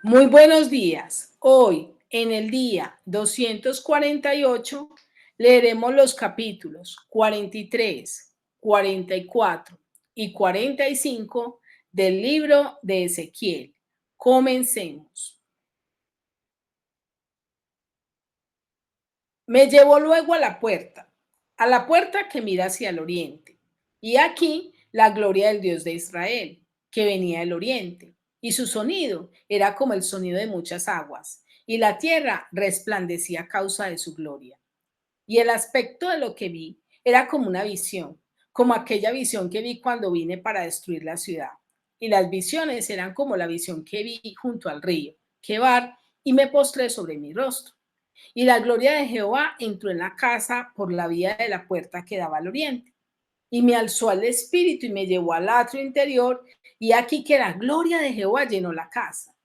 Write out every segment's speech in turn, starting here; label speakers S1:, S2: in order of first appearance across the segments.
S1: Muy buenos días. Hoy, en el día 248, leeremos los capítulos 43, 44 y 45 del libro de Ezequiel. Comencemos. Me llevó luego a la puerta que mira hacia el oriente. Y aquí la gloria del Dios de Israel, que venía del oriente. Y su sonido era como el sonido de muchas aguas. Y la tierra resplandecía a causa de su gloria. Y el aspecto de lo que vi era como una visión, como aquella visión que vi cuando vine para destruir la ciudad. Y las visiones eran como la visión que vi junto al río, Quebar, y me postré sobre mi rostro. Y la gloria de Jehová entró en la casa por la vía de la puerta que daba al oriente. Y me alzó al espíritu y me llevó al atrio interior, y aquí que la gloria de Jehová llenó la casa.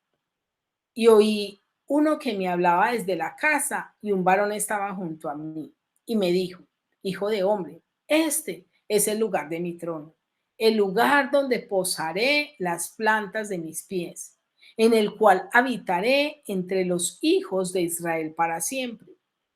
S1: Y oí uno que me hablaba desde la casa, y un varón estaba junto a mí, y me dijo: Hijo de hombre, este es el lugar de mi trono, el lugar donde posaré las plantas de mis pies, en el cual habitaré entre los hijos de Israel para siempre.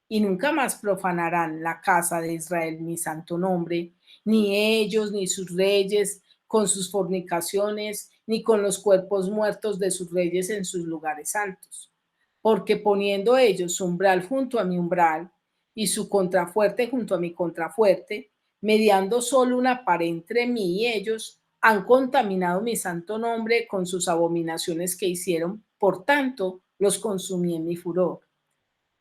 S1: Y nunca más profanarán la casa de Israel mi santo nombre, ni ellos, ni sus reyes, con sus fornicaciones, ni con los cuerpos muertos de sus reyes en sus lugares altos. Porque poniendo ellos su umbral junto a mi umbral y su contrafuerte junto a mi contrafuerte, mediando solo una pared entre mí y ellos, han contaminado mi santo nombre con sus abominaciones que hicieron, por tanto, los consumí en mi furor.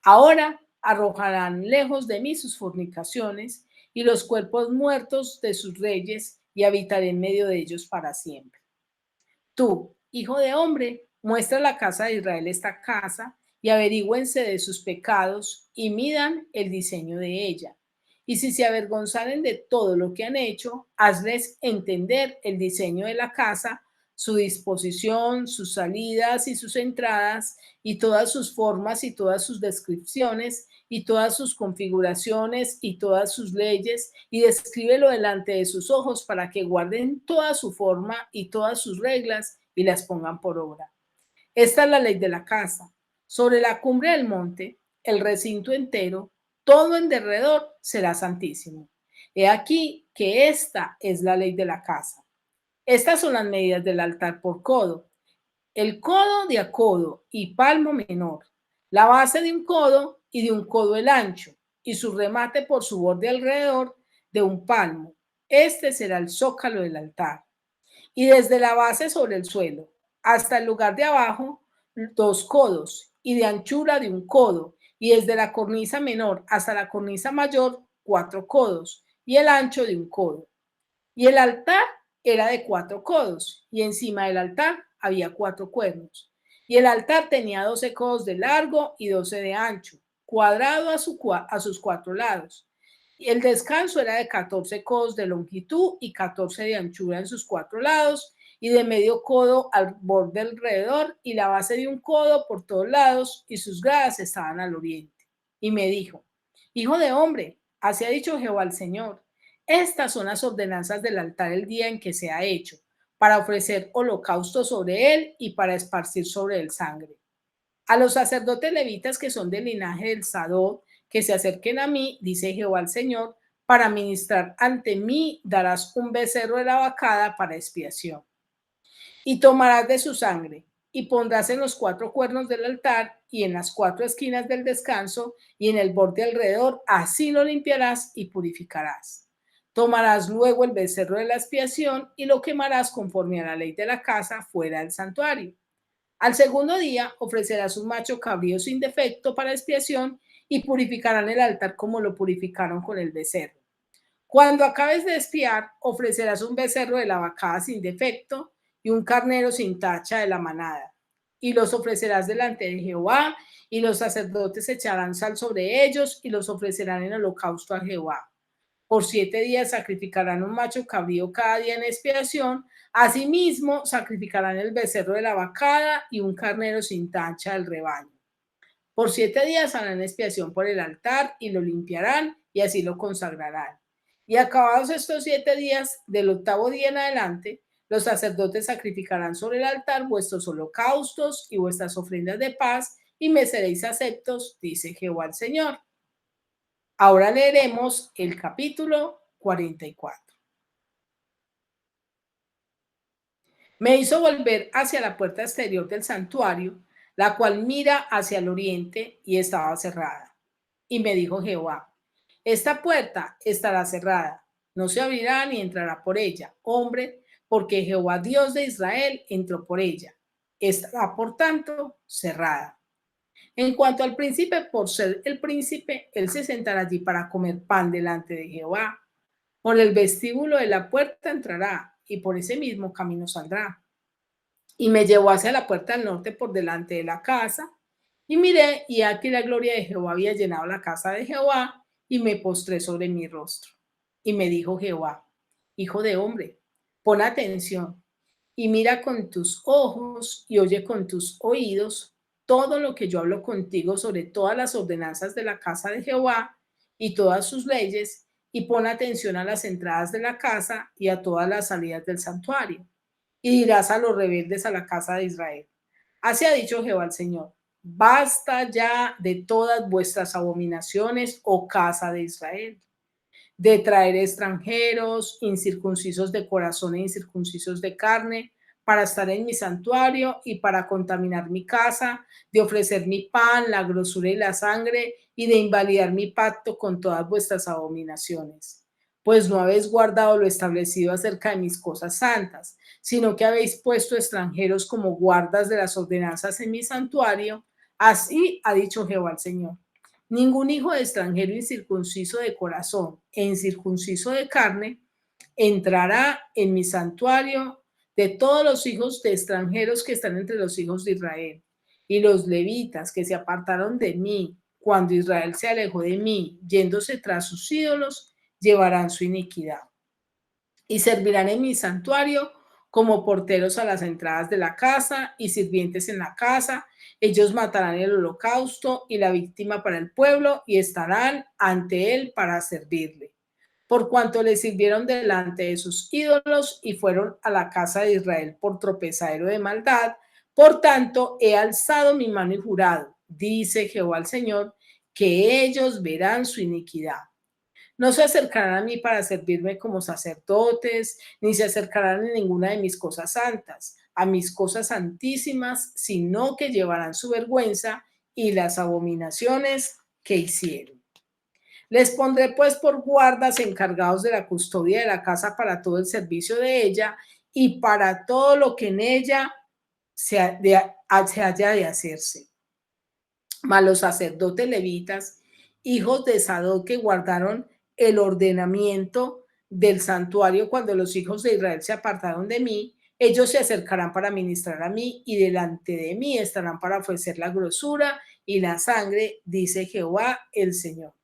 S1: Ahora arrojarán lejos de mí sus fornicaciones y los cuerpos muertos de sus reyes, y habitaré en medio de ellos para siempre. Tú, hijo de hombre, muestra a la casa de Israel esta casa, y averigüense de sus pecados y midan el diseño de ella. Y si se avergonzaren de todo lo que han hecho, hazles entender el diseño de la casa, su disposición, sus salidas y sus entradas, y todas sus formas y todas sus descripciones, y todas sus configuraciones y todas sus leyes, y descríbelo delante de sus ojos para que guarden toda su forma y todas sus reglas y las pongan por obra. Esta es la ley de la casa. Sobre la cumbre del monte, el recinto entero, todo en derredor será santísimo. He aquí que esta es la ley de la casa. Estas son las medidas del altar por codo: el codo de a codo y palmo menor, la base de un codo y de un codo el ancho, y su remate por su borde alrededor de un palmo. Este será el zócalo del altar. Y desde la base sobre el suelo hasta el lugar de abajo, 2 codos, y de anchura de un codo, y desde la cornisa menor hasta la cornisa mayor, 4 codos, y el ancho de un codo. Y el altar era de 4 codos, y encima del altar había 4 cuernos. Y el altar tenía 12 codos de largo y 12 de ancho, cuadrado a sus 4 lados. Y el descanso era de 14 codos de longitud y 14 de anchura en sus 4 lados, y de medio codo al borde alrededor, y la base de un codo por todos lados, y sus gradas estaban al oriente. Y me dijo: Hijo de hombre, así ha dicho Jehová el Señor: estas son las ordenanzas del altar el día en que se ha hecho, para ofrecer holocausto sobre él y para esparcir sobre él sangre. A los sacerdotes levitas que son del linaje del Sadok, que se acerquen a mí, dice Jehová el Señor, para ministrar ante mí darás un becerro de la vacada para expiación. Y tomarás de su sangre, y pondrás en los 4 cuernos del altar, y en las 4 esquinas del descanso, y en el borde alrededor, así lo limpiarás y purificarás. Tomarás luego el becerro de la expiación, y lo quemarás conforme a la ley de la casa fuera del santuario. Al segundo día ofrecerás un macho cabrío sin defecto para expiación, y purificarán el altar como lo purificaron con el becerro. Cuando acabes de expiar, ofrecerás un becerro de la vacada sin defecto y un carnero sin tacha de la manada, y los ofrecerás delante de Jehová, y los sacerdotes echarán sal sobre ellos y los ofrecerán en holocausto a Jehová. Por 7 días sacrificarán un macho cabrío cada día en expiación. Asimismo, sacrificarán el becerro de la vacada y un carnero sin tacha del rebaño. Por 7 días harán expiación por el altar y lo limpiarán, y así lo consagrarán. Y acabados estos 7 días, del octavo día en adelante, Los sacerdotes sacrificarán sobre el altar vuestros holocaustos y vuestras ofrendas de paz, y me seréis aceptos, dice Jehová el Señor. Ahora leeremos el capítulo 44. Me hizo volver hacia la puerta exterior del santuario, la cual mira hacia el oriente, y estaba cerrada. Y me dijo Jehová: esta puerta estará cerrada, no se abrirá ni entrará por ella hombre, porque Jehová Dios de Israel entró por ella. Estará, por tanto, cerrada. En cuanto al príncipe, por ser el príncipe, él se sentará allí para comer pan delante de Jehová. Por el vestíbulo de la puerta entrará, y por ese mismo camino saldrá. Y me llevó hacia la puerta del norte por delante de la casa, y miré, y aquí la gloria de Jehová había llenado la casa de Jehová, y me postré sobre mi rostro. Y me dijo Jehová: hijo de hombre, pon atención, y mira con tus ojos, y oye con tus oídos todo lo que yo hablo contigo sobre todas las ordenanzas de la casa de Jehová, y todas sus leyes, y pon atención a las entradas de la casa, y a todas las salidas del santuario, y dirás a los rebeldes a la casa de Israel: así ha dicho Jehová el Señor: basta ya de todas vuestras abominaciones, oh casa de Israel, de traer extranjeros, incircuncisos de corazón e incircuncisos de carne, para estar en mi santuario y para contaminar mi casa, de ofrecer mi pan, la grosura y la sangre, y de invalidar mi pacto con todas vuestras abominaciones. Pues no habéis guardado lo establecido acerca de mis cosas santas, sino que habéis puesto extranjeros como guardas de las ordenanzas en mi santuario. Así ha dicho Jehová el Señor: ningún hijo de extranjero incircunciso de corazón e incircunciso de carne entrará en mi santuario, de todos los hijos de extranjeros que están entre los hijos de Israel. Y los levitas que se apartaron de mí cuando Israel se alejó de mí, yéndose tras sus ídolos, llevarán su iniquidad y servirán en mi santuario como porteros a las entradas de la casa y sirvientes en la casa. Ellos matarán el holocausto y la víctima para el pueblo, y estarán ante él para servirle. Por cuanto le sirvieron delante de sus ídolos y fueron a la casa de Israel por tropezadero de maldad, por tanto he alzado mi mano y jurado, dice Jehová el Señor, que ellos verán su iniquidad. No se acercarán a mí para servirme como sacerdotes, ni se acercarán en ninguna de mis cosas santas, a mis cosas santísimas, sino que llevarán su vergüenza y las abominaciones que hicieron. Les pondré pues por guardas encargados de la custodia de la casa para todo el servicio de ella y para todo lo que en ella se haya de hacerse. Mas los sacerdotes levitas, hijos de Sadoc, que guardaron el ordenamiento del santuario cuando los hijos de Israel se apartaron de mí, ellos se acercarán para ministrar a mí, y delante de mí estarán para ofrecer la grosura y la sangre, dice Jehová el Señor.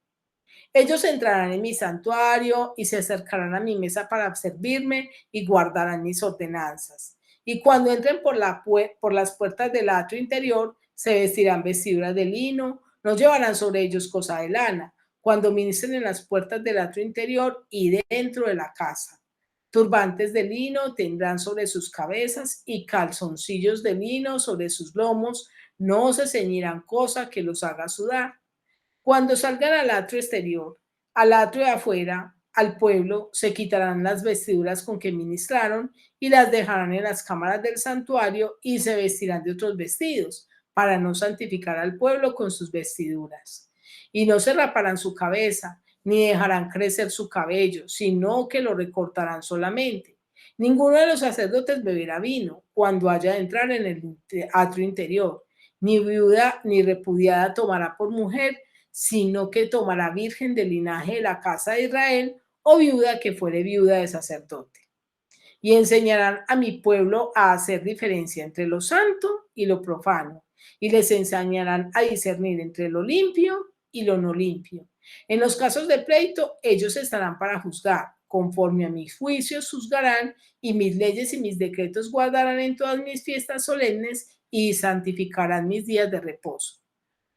S1: Ellos entrarán en mi santuario y se acercarán a mi mesa para servirme, y guardarán mis ordenanzas. Y cuando entren por las puertas del atrio interior, se vestirán vestiduras de lino, no llevarán sobre ellos cosa de lana, cuando ministren en las puertas del atrio interior y dentro de la casa. Turbantes de lino tendrán sobre sus cabezas, y calzoncillos de lino sobre sus lomos. No se ceñirán cosa que los haga sudar. Cuando salgan al atrio exterior, al atrio de afuera, al pueblo, se quitarán las vestiduras con que ministraron, y las dejarán en las cámaras del santuario, y se vestirán de otros vestidos, para no santificar al pueblo con sus vestiduras. Y no se raparán su cabeza, ni dejarán crecer su cabello, sino que lo recortarán solamente. Ninguno de los sacerdotes beberá vino cuando haya de entrar en el atrio interior, ni viuda ni repudiada tomará por mujer, sino que tomará virgen del linaje de la casa de Israel, o viuda que fuere viuda de sacerdote. Y enseñarán a mi pueblo a hacer diferencia entre lo santo y lo profano, y les enseñarán a discernir entre lo limpio y lo no limpio. En los casos de pleito, ellos estarán para juzgar, conforme a mis juicios juzgarán, y mis leyes y mis decretos guardarán en todas mis fiestas solemnes, y santificarán mis días de reposo.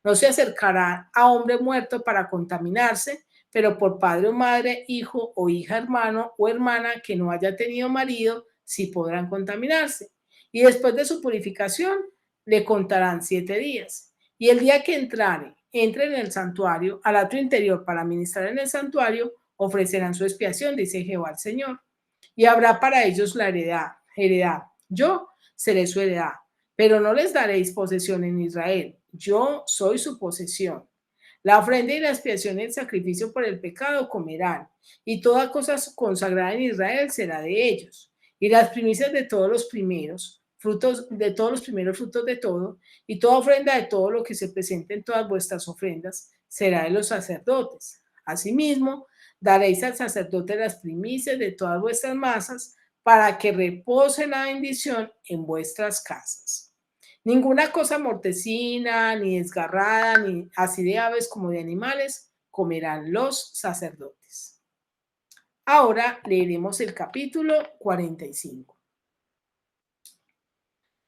S1: No se acercará a hombre muerto para contaminarse, pero por padre o madre, hijo o hija, hermano o hermana que no haya tenido marido, sí podrán contaminarse. Y después de su purificación, le contarán 7 días. Y el día que entre en el santuario, al atrio interior para ministrar en el santuario, ofrecerán su expiación, dice Jehová el Señor. Y habrá para ellos la heredad. Yo seré su heredad, pero no les daréis posesión en Israel. Yo soy su posesión. La ofrenda y la expiación y el sacrificio por el pecado comerán, y toda cosa consagrada en Israel será de ellos. Y las primicias de todos los primeros, frutos de todos los primeros frutos de todo, y toda ofrenda de todo lo que se presente en todas vuestras ofrendas, será de los sacerdotes. Asimismo, daréis al sacerdote las primicias de todas vuestras masas, para que repose la bendición en vuestras casas. Ninguna cosa mortecina, ni desgarrada, ni así de aves como de animales, comerán los sacerdotes. Ahora leeremos el capítulo 45.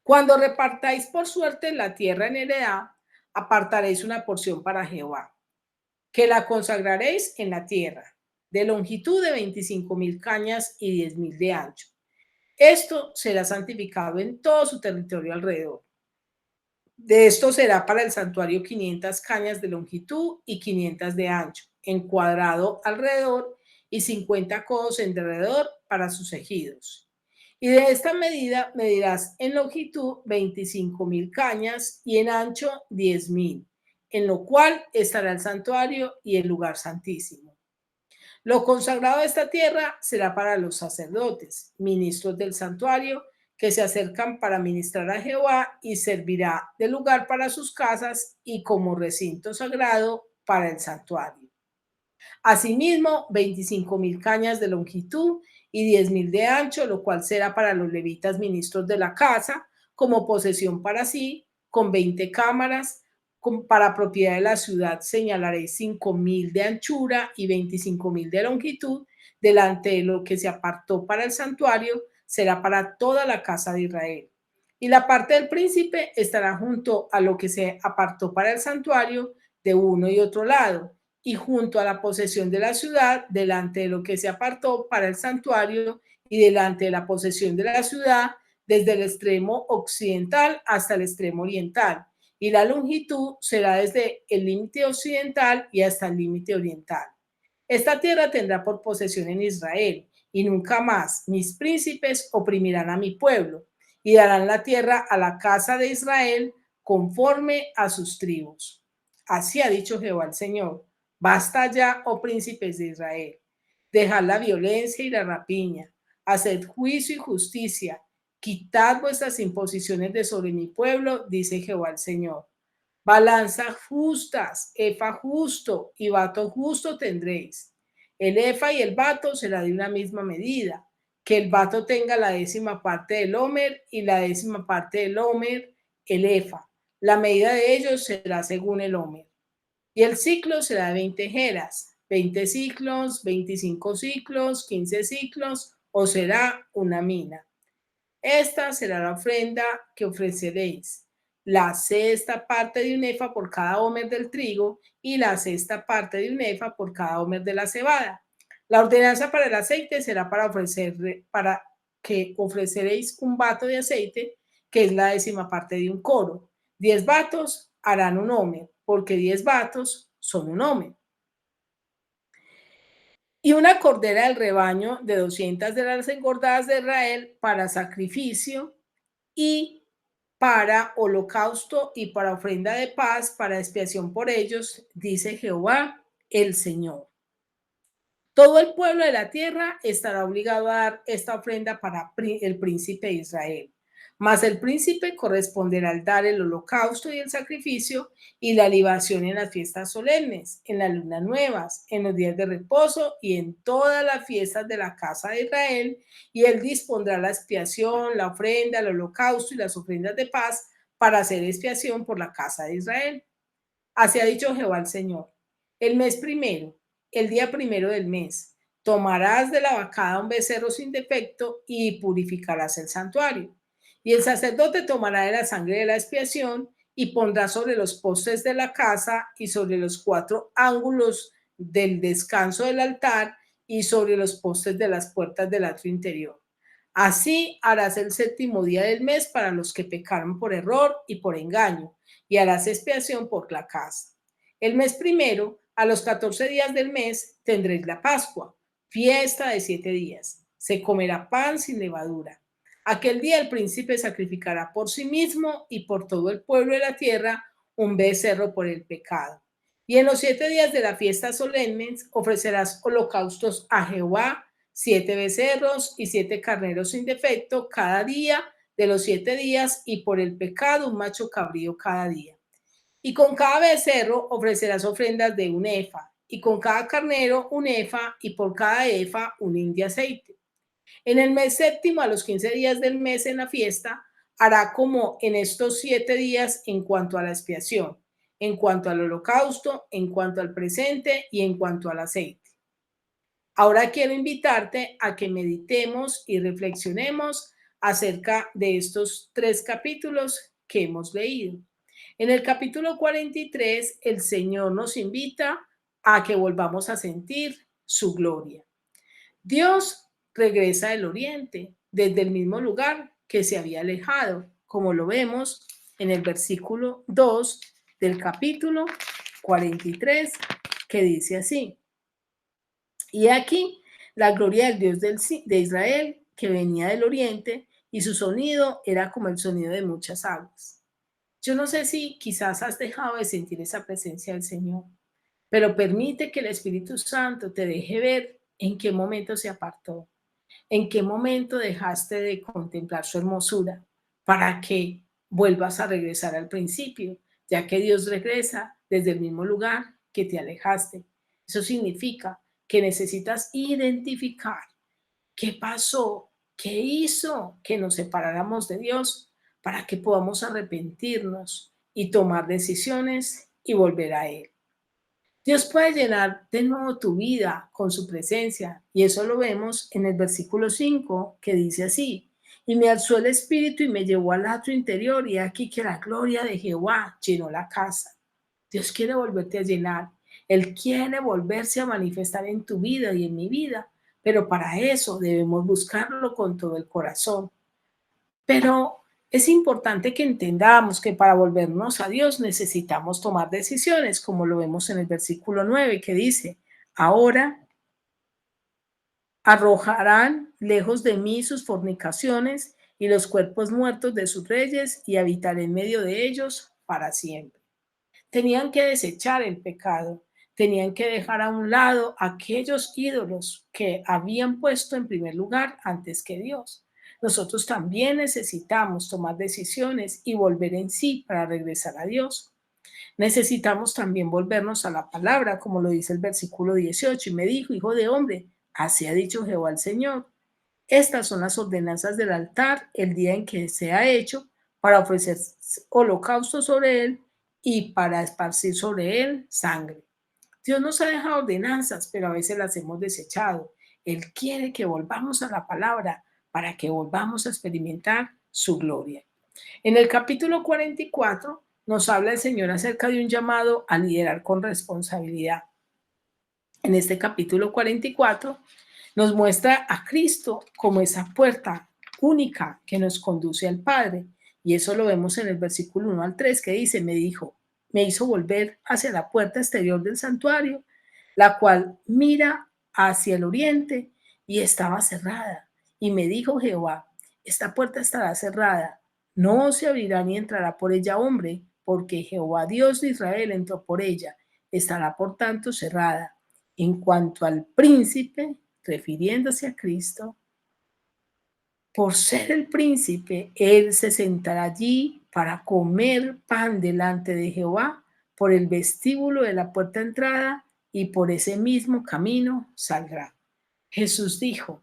S1: Cuando repartáis por suerte la tierra en heredad, apartaréis una porción para Jehová, que la consagraréis en la tierra, de longitud de 25,000 cañas y 10,000 de ancho. Esto será santificado en todo su territorio alrededor. De esto será para el santuario 500 cañas de longitud y 500 de ancho, encuadrado alrededor, y 50 codos en derredor para sus ejidos. Y de esta medida medirás en longitud 25,000 cañas y en ancho 10,000, en lo cual estará el santuario y el lugar santísimo. Lo consagrado de esta tierra será para los sacerdotes, ministros del santuario, que se acercan para ministrar a Jehová, y servirá de lugar para sus casas y como recinto sagrado para el santuario. Asimismo, 25,000 cañas de longitud y 10,000 de ancho, lo cual será para los levitas ministros de la casa, como posesión para sí, con 20 cámaras. Para propiedad de la ciudad señalaréis 5,000 de anchura y 25,000 de longitud. Delante de lo que se apartó para el santuario será para toda la casa de Israel. Y la parte del príncipe estará junto a lo que se apartó para el santuario, de uno y otro lado, y junto a la posesión de la ciudad, delante de lo que se apartó para el santuario, y delante de la posesión de la ciudad, desde el extremo occidental hasta el extremo oriental. Y la longitud será desde el límite occidental y hasta el límite oriental. Esta tierra tendrá por posesión en Israel, y nunca más mis príncipes oprimirán a mi pueblo, y darán la tierra a la casa de Israel conforme a sus tribus. Así ha dicho Jehová el Señor. Basta ya, oh príncipes de Israel, dejad la violencia y la rapiña, haced juicio y justicia, quitad vuestras imposiciones de sobre mi pueblo, dice Jehová el Señor. Balanza justas, efa justo y bato justo tendréis. El efa y el bato será de una misma medida, que el bato tenga la 10ª parte del homer y la 10ª parte del homer el efa. La medida de ellos será según el homer. Y el ciclo será de 20 geras, 20 ciclos, 25 ciclos, 15 ciclos, o será una mina. Esta será la ofrenda que ofreceréis: la 6ª parte de un efa por cada homer del trigo, y la 6ª parte de un efa por cada homer de la cebada. La ordenanza para el aceite será para que ofreceréis un bato de aceite, que es la 10ª parte de un coro. 10 batos harán un homer, porque 10 batos son un homer. Y una cordera del rebaño de 200 de las engordadas de Israel para sacrificio, y para holocausto y para ofrenda de paz, para expiación por ellos, dice Jehová el Señor. Todo el pueblo de la tierra estará obligado a dar esta ofrenda para el príncipe de Israel. Mas el príncipe corresponderá al dar el holocausto y el sacrificio y la libación en las fiestas solemnes, en las lunas nuevas, en los días de reposo y en todas las fiestas de la casa de Israel. Y él dispondrá la expiación, la ofrenda, el holocausto y las ofrendas de paz para hacer expiación por la casa de Israel. Así ha dicho Jehová el Señor. El mes primero, el día primero del mes, tomarás de la vacada un becerro sin defecto y purificarás el santuario. Y el sacerdote tomará de la sangre de la expiación y pondrá sobre los postes de la casa y sobre los 4 ángulos del descanso del altar y sobre los postes de las puertas del atrio interior. Así harás el séptimo día del mes para los que pecaron por error y por engaño, y harás expiación por la casa. El mes primero, a los 14 días del mes, tendréis la Pascua, fiesta de 7 días. Se comerá pan sin levadura. Aquel día el príncipe sacrificará por sí mismo y por todo el pueblo de la tierra un becerro por el pecado. Y en los 7 días de la fiesta solemne ofrecerás holocaustos a Jehová, 7 becerros y 7 carneros sin defecto cada día de los 7 días, y por el pecado un macho cabrío cada día. Y con cada becerro ofrecerás ofrendas de un efa, y con cada carnero un efa, y por cada efa un hin de aceite. En el mes séptimo, a los 15 días del mes en la fiesta, hará como en estos 7 días en cuanto a la expiación, en cuanto al holocausto, en cuanto al presente y en cuanto al aceite. Ahora quiero invitarte a que meditemos y reflexionemos acerca de estos 3 capítulos que hemos leído. En el capítulo 43, el Señor nos invita a que volvamos a sentir su gloria. Dios regresa del oriente, desde el mismo lugar que se había alejado, como lo vemos en el versículo 2 del capítulo 43, que dice así: y aquí la gloria del Dios de Israel, que venía del oriente, y su sonido era como el sonido de muchas aguas. Yo no sé si quizás has dejado de sentir esa presencia del Señor, pero permite que el Espíritu Santo te deje ver en qué momento se apartó, en qué momento dejaste de contemplar su hermosura, para que vuelvas a regresar al principio, ya que Dios regresa desde el mismo lugar que te alejaste. Eso significa que necesitas identificar qué pasó, qué hizo que nos separáramos de Dios, para que podamos arrepentirnos y tomar decisiones y volver a Él. Dios puede llenar de nuevo tu vida con su presencia, y eso lo vemos en el versículo 5, que dice así: y me alzó el espíritu y me llevó al atrio interior, y aquí que la gloria de Jehová llenó la casa. Dios quiere volverte a llenar. Él quiere volverse a manifestar en tu vida y en mi vida, pero para eso debemos buscarlo con todo el corazón. Pero es importante que entendamos que para volvernos a Dios necesitamos tomar decisiones, como lo vemos en el versículo 9, que dice: ahora arrojarán lejos de mí sus fornicaciones y los cuerpos muertos de sus reyes, y habitaré en medio de ellos para siempre. Tenían que desechar el pecado, tenían que dejar a un lado aquellos ídolos que habían puesto en primer lugar antes que Dios. Nosotros también necesitamos tomar decisiones y volver en sí para regresar a Dios. Necesitamos también volvernos a la palabra, como lo dice el versículo 18, y me dijo: hijo de hombre, así ha dicho Jehová el Señor. Estas son las ordenanzas del altar el día en que sea hecho, para ofrecer holocausto sobre él y para esparcir sobre él sangre. Dios nos ha dejado ordenanzas, pero a veces las hemos desechado. Él quiere que volvamos a la palabra para que volvamos a experimentar su gloria. En el capítulo 44 nos habla el Señor acerca de un llamado a liderar con responsabilidad. En este capítulo 44 nos muestra a Cristo como esa puerta única que nos conduce al Padre. Y eso lo vemos en el versículo 1 al 3, que dice: me hizo volver hacia la puerta exterior del santuario, la cual mira hacia el oriente, y estaba cerrada. Y me dijo Jehová: esta puerta estará cerrada, no se abrirá ni entrará por ella hombre, porque Jehová Dios de Israel entró por ella, estará por tanto cerrada. En cuanto al príncipe, refiriéndose a Cristo, por ser el príncipe, él se sentará allí para comer pan delante de Jehová por el vestíbulo de la puerta de entrada, y por ese mismo camino saldrá. Jesús dijo: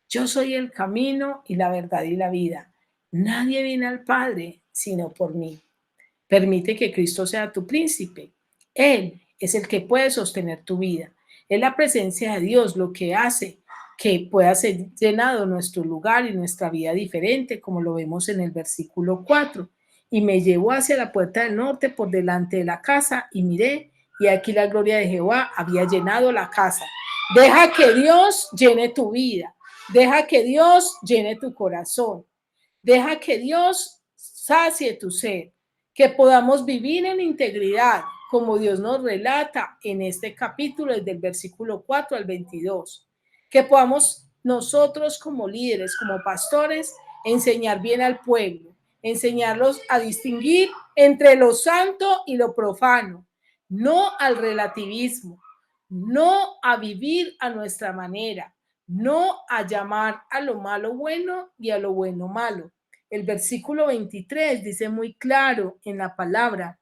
S1: yo soy el camino y la verdad y la vida. Nadie viene al Padre sino por mí. Permite que Cristo sea tu príncipe. Él es el que puede sostener tu vida. Es la presencia de Dios lo que hace que pueda ser llenado nuestro lugar y nuestra vida diferente, como lo vemos en el versículo 4. Y me llevó hacia la puerta del norte por delante de la casa, y miré, y aquí la gloria de Jehová había llenado la casa. Deja que Dios llene tu vida. Deja que Dios llene tu corazón. Deja que Dios sacie tu sed, que podamos vivir en integridad, como Dios nos relata en este capítulo, desde el versículo 4 al 22. Que podamos nosotros como líderes, como pastores, enseñar bien al pueblo, enseñarlos a distinguir entre lo santo y lo profano, no al relativismo, no a vivir a nuestra manera, no a llamar a lo malo bueno y a lo bueno malo. El versículo 23 dice muy claro en la palabra,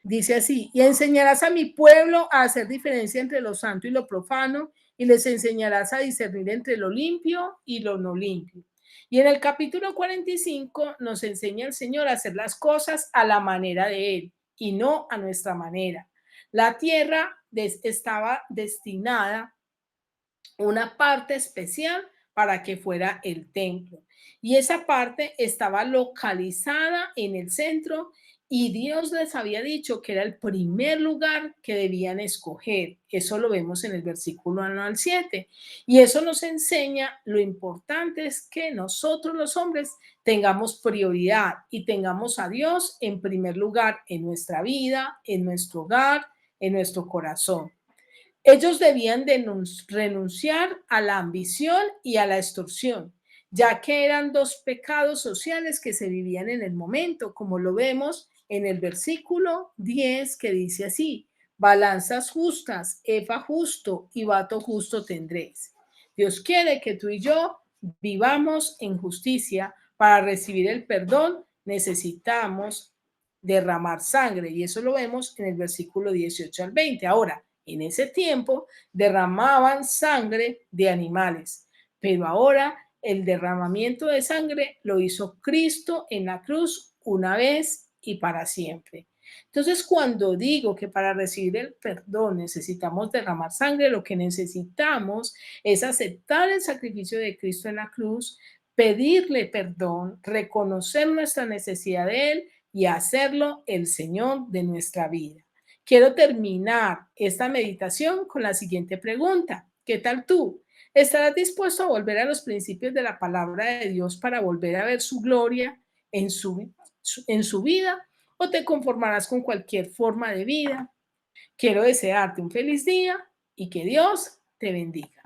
S1: dice así, y enseñarás a mi pueblo a hacer diferencia entre lo santo y lo profano, y les enseñarás a discernir entre lo limpio y lo no limpio. Y en el capítulo 45 nos enseña el Señor a hacer las cosas a la manera de Él y no a nuestra manera. La tierra estaba destinada una parte especial para que fuera el templo. Y esa parte estaba localizada en el centro y Dios les había dicho que era el primer lugar que debían escoger. Eso lo vemos en el versículo 1 al 7. Y eso nos enseña lo importante es que nosotros los hombres tengamos prioridad y tengamos a Dios en primer lugar en nuestra vida, en nuestro hogar, en nuestro corazón. Ellos debían renunciar a la ambición y a la extorsión, ya que eran dos pecados sociales que se vivían en el momento, como lo vemos en el versículo 10 que dice así, balanzas justas, efa justo y bato justo tendréis. Dios quiere que tú y yo vivamos en justicia. Para recibir el perdón necesitamos derramar sangre y eso lo vemos en el versículo 18 al 20. Ahora, en ese tiempo derramaban sangre de animales, pero ahora el derramamiento de sangre lo hizo Cristo en la cruz una vez y para siempre. Entonces, cuando digo que para recibir el perdón necesitamos derramar sangre, lo que necesitamos es aceptar el sacrificio de Cristo en la cruz, pedirle perdón, reconocer nuestra necesidad de Él y hacerlo el Señor de nuestra vida. Quiero terminar esta meditación con la siguiente pregunta. ¿Qué tal tú? ¿Estarás dispuesto a volver a los principios de la palabra de Dios para volver a ver su gloria en su vida? ¿O te conformarás con cualquier forma de vida? Quiero desearte un feliz día y que Dios te bendiga.